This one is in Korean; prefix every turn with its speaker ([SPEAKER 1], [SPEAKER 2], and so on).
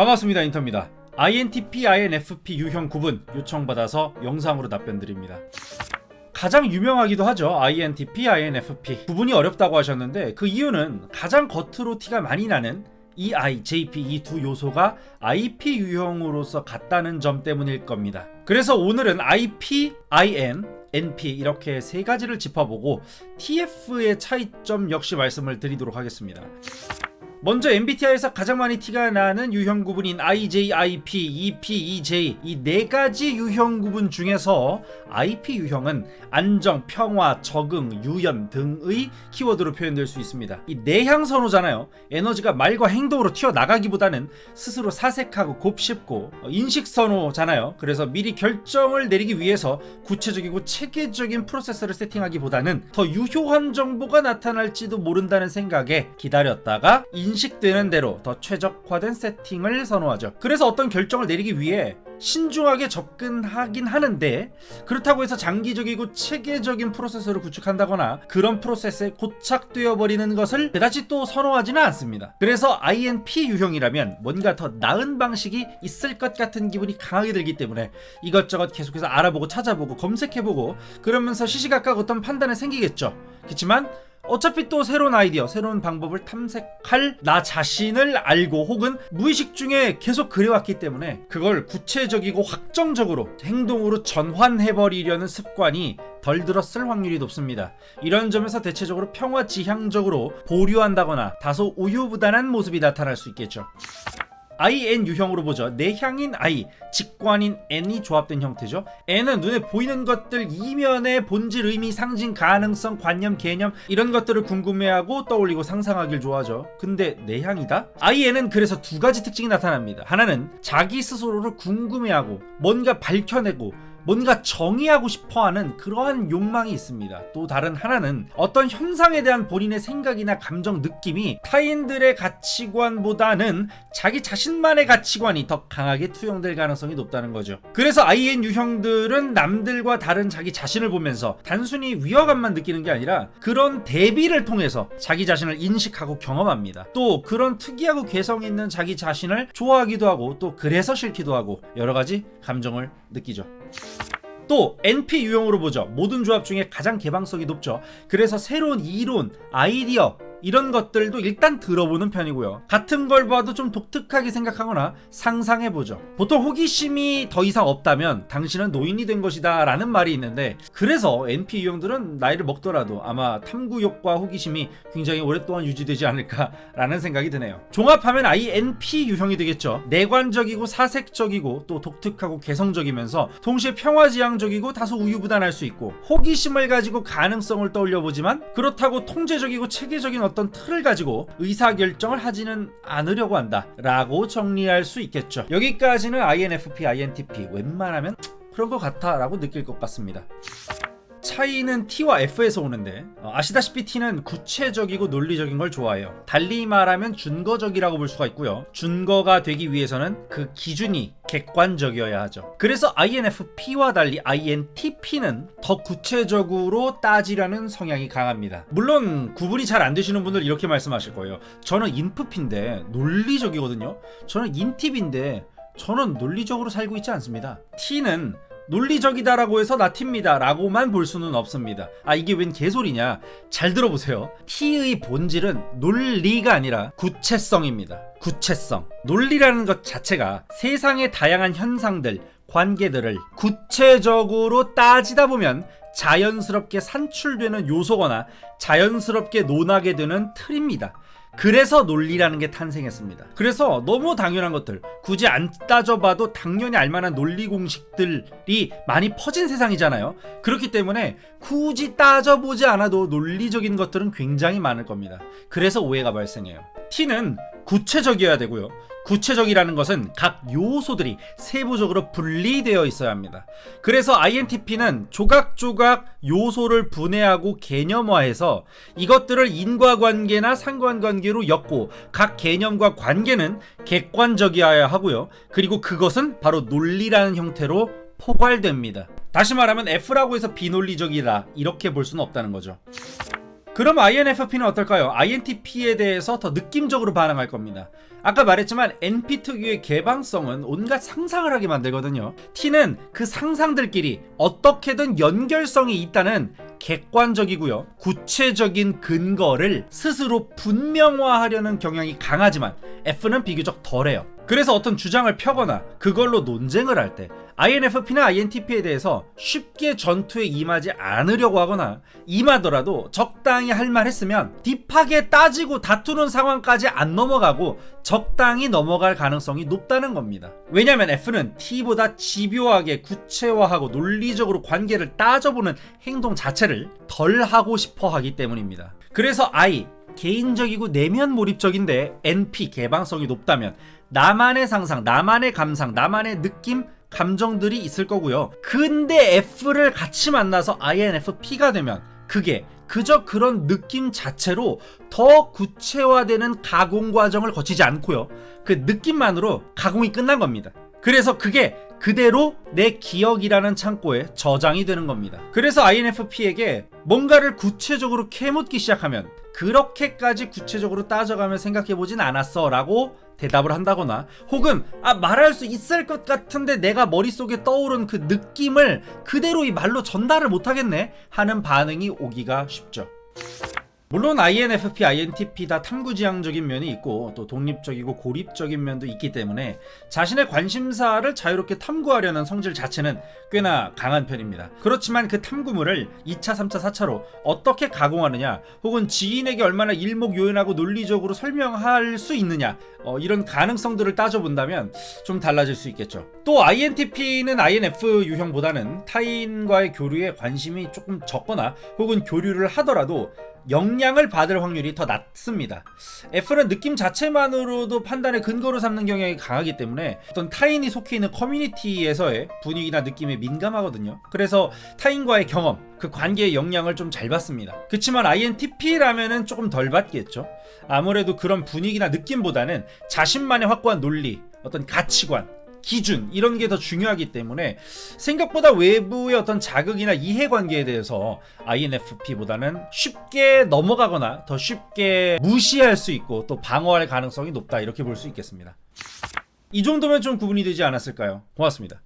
[SPEAKER 1] 반갑습니다. 인터입니다. INTP, INFP 유형 구분 요청받아서 영상으로 답변드립니다. 가장 유명하기도 하죠. INTP, INFP 구분이 어렵다고 하셨는데 그 이유는 가장 겉으로 티가 많이 나는 EI, JP 이 두 요소가 IP 유형으로서 같다는 점 때문일 겁니다. 그래서 오늘은 IP, IN, NP 이렇게 세 가지를 짚어보고 TF의 차이점 역시 말씀을 드리도록 하겠습니다. 먼저 MBTI에서 가장 많이 티가 나는 유형 구분인 IJ, IP, EP, EJ 이 네 가지 유형 구분 중에서 IP 유형은 안정, 평화, 적응, 유연 등의 키워드로 표현될 수 있습니다. 이 내향 선호잖아요. 에너지가 말과 행동으로 튀어나가기보다는 스스로 사색하고 곱씹고 인식 선호잖아요. 그래서 미리 결정을 내리기 위해서 구체적이고 체계적인 프로세스를 세팅하기보다는 더 유효한 정보가 나타날지도 모른다는 생각에 기다렸다가 인식되는 대로 더 최적화된 세팅을 선호하죠. 그래서 어떤 결정을 내리기 위해 신중하게 접근하긴 하는데 그렇다고 해서 장기적이고 체계적인 프로세스를 구축한다거나 그런 프로세스에 고착되어 버리는 것을 그다지 또 선호하지는 않습니다. 그래서 INP 유형이라면 뭔가 더 나은 방식이 있을 것 같은 기분이 강하게 들기 때문에 이것저것 계속해서 알아보고 찾아보고 검색해보고 그러면서 시시각각 어떤 판단이 생기겠죠. 그렇지만 어차피 또 새로운 아이디어, 새로운 방법을 탐색할 나 자신을 알고 혹은 무의식 중에 계속 그래왔기 때문에 그걸 구체적이고 확정적으로 행동으로 전환해버리려는 습관이 덜 들었을 확률이 높습니다. 이런 점에서 대체적으로 평화지향적으로 보류한다거나 다소 우유부단한 모습이 나타날 수 있겠죠. IN 유형으로 보죠. 내향인 I, 직관인 N이 조합된 형태죠. N은 눈에 보이는 것들 이면의 본질, 의미, 상징, 가능성, 관념, 개념 이런 것들을 궁금해하고 떠올리고 상상하길 좋아하죠. 근데 내향이다? IN은 그래서 두 가지 특징이 나타납니다. 하나는 자기 스스로를 궁금해하고 뭔가 밝혀내고 뭔가 정의하고 싶어하는 그러한 욕망이 있습니다. 또 다른 하나는 어떤 현상에 대한 본인의 생각이나 감정, 느낌이 타인들의 가치관보다는 자기 자신만의 가치관이 더 강하게 투영될 가능성이 높다는 거죠. 그래서 IN 유형들은 남들과 다른 자기 자신을 보면서 단순히 위화감만 느끼는 게 아니라 그런 대비를 통해서 자기 자신을 인식하고 경험합니다. 또 그런 특이하고 개성 있는 자기 자신을 좋아하기도 하고 또 그래서 싫기도 하고 여러 가지 감정을 느끼죠. 또 NP 유형으로 보죠. 모든 조합 중에 가장 개방성이 높죠. 그래서 새로운 이론, 아이디어 이런 것들도 일단 들어보는 편이고요. 같은 걸 봐도 좀 독특하게 생각하거나 상상해보죠. 보통 호기심이 더 이상 없다면 당신은 노인이 된 것이다 라는 말이 있는데 그래서 NP 유형들은 나이를 먹더라도 아마 탐구욕과 호기심이 굉장히 오랫동안 유지되지 않을까 라는 생각이 드네요. 종합하면 INP 유형이 되겠죠. 내관적이고 사색적이고 또 독특하고 개성적이면서 동시에 평화지향적이고 다소 우유부단할 수 있고 호기심을 가지고 가능성을 떠올려보지만 그렇다고 통제적이고 체계적인 어떤 틀을 가지고 의사결정을 하지는 않으려고 한다 라고 정리할 수 있겠죠. 여기까지는 INFP, INTP 웬만하면 그런 것 같아 라고 느낄 것 같습니다. 차이는 T와 F에서 오는데 아시다시피 T는 구체적이고 논리적인 걸 좋아해요. 달리 말하면 준거적이라고 볼 수가 있고요. 준거가 되기 위해서는 그 기준이 객관적이어야 하죠. 그래서 INFP와 달리 INTP는 더 구체적으로 따지려는 성향이 강합니다. 물론 구분이 잘 안 되시는 분들 이렇게 말씀하실 거예요. 저는 INFP인데 논리적이거든요. 저는 INTP인데 저는 논리적으로 살고 있지 않습니다. T는 논리적이다라고 해서 나 T입니다 라고만 볼 수는 없습니다. 이게 웬 개소리냐? 잘 들어보세요. T의 본질은 논리가 아니라 구체성입니다. 구체성. 논리라는 것 자체가 세상의 다양한 현상들, 관계들을 구체적으로 따지다 보면 자연스럽게 산출되는 요소거나 자연스럽게 논하게 되는 틀입니다. 그래서 논리라는 게 탄생했습니다. 그래서 너무 당연한 것들, 굳이 안 따져봐도 당연히 알만한 논리 공식들이 많이 퍼진 세상이잖아요. 그렇기 때문에 굳이 따져보지 않아도 논리적인 것들은 굉장히 많을 겁니다. 그래서 오해가 발생해요. T는 구체적이어야 되고요. 구체적이라는 것은 각 요소들이 세부적으로 분리되어 있어야 합니다. 그래서 INTP는 조각조각 요소를 분해하고 개념화해서 이것들을 인과관계나 상관관계로 엮고 각 개념과 관계는 객관적이어야 하고요. 그리고 그것은 바로 논리라는 형태로 포괄됩니다. 다시 말하면 F라고 해서 비논리적이다 이렇게 볼 수는 없다는 거죠. 그럼 INFP는 어떨까요? INTP에 대해서 더 느낌적으로 반응할 겁니다. 아까 말했지만 NP 특유의 개방성은 온갖 상상을 하게 만들거든요. T는 그 상상들끼리 어떻게든 연결성이 있다는 객관적이고요, 구체적인 근거를 스스로 분명화하려는 경향이 강하지만 F는 비교적 덜해요. 그래서 어떤 주장을 펴거나 그걸로 논쟁을 할 때 INFP나 INTP에 대해서 쉽게 전투에 임하지 않으려고 하거나 임하더라도 적당히 할 말 했으면 딥하게 따지고 다투는 상황까지 안 넘어가고 적당히 넘어갈 가능성이 높다는 겁니다. 왜냐면 F는 T보다 집요하게 구체화하고 논리적으로 관계를 따져보는 행동 자체를 덜 하고 싶어 하기 때문입니다. 그래서 I, 개인적이고 내면 몰입적인데 NP, 개방성이 높다면 나만의 상상, 나만의 감상, 나만의 느낌, 감정들이 있을 거고요. 근데 F를 같이 만나서 INFP가 되면 그게 그저 그런 느낌 자체로 더 구체화되는 가공 과정을 거치지 않고요, 그 느낌만으로 가공이 끝난 겁니다. 그래서 그게 그대로 내 기억이라는 창고에 저장이 되는 겁니다. 그래서 INFP에게 뭔가를 구체적으로 캐묻기 시작하면 그렇게까지 구체적으로 따져가며 생각해보진 않았어 라고 대답을 한다거나, 혹은 말할 수 있을 것 같은데 내가 머릿속에 떠오른 그 느낌을 그대로 이 말로 전달을 못하겠네 하는 반응이 오기가 쉽죠. 물론 INFP, INTP 다 탐구지향적인 면이 있고 또 독립적이고 고립적인 면도 있기 때문에 자신의 관심사를 자유롭게 탐구하려는 성질 자체는 꽤나 강한 편입니다. 그렇지만 그 탐구물을 2차, 3차, 4차로 어떻게 가공하느냐, 혹은 지인에게 얼마나 일목요연하고 논리적으로 설명할 수 있느냐, 이런 가능성들을 따져본다면 좀 달라질 수 있겠죠. 또 INTP는 INF 유형보다는 타인과의 교류에 관심이 조금 적거나 혹은 교류를 하더라도 영향을 받을 확률이 더 낮습니다. F는 느낌 자체만으로도 판단의 근거로 삼는 경향이 강하기 때문에 어떤 타인이 속해 있는 커뮤니티에서의 분위기나 느낌에 민감하거든요. 그래서 타인과의 경험, 그 관계의 영향을 좀 잘 받습니다. 그렇지만 INTP라면은 조금 덜 받겠죠. 아무래도 그런 분위기나 느낌보다는 자신만의 확고한 논리, 어떤 가치관, 기준, 이런 게 더 중요하기 때문에 생각보다 외부의 어떤 자극이나 이해관계에 대해서 INFP보다는 쉽게 넘어가거나 더 쉽게 무시할 수 있고 또 방어할 가능성이 높다, 이렇게 볼 수 있겠습니다. 이 정도면 좀 구분이 되지 않았을까요? 고맙습니다.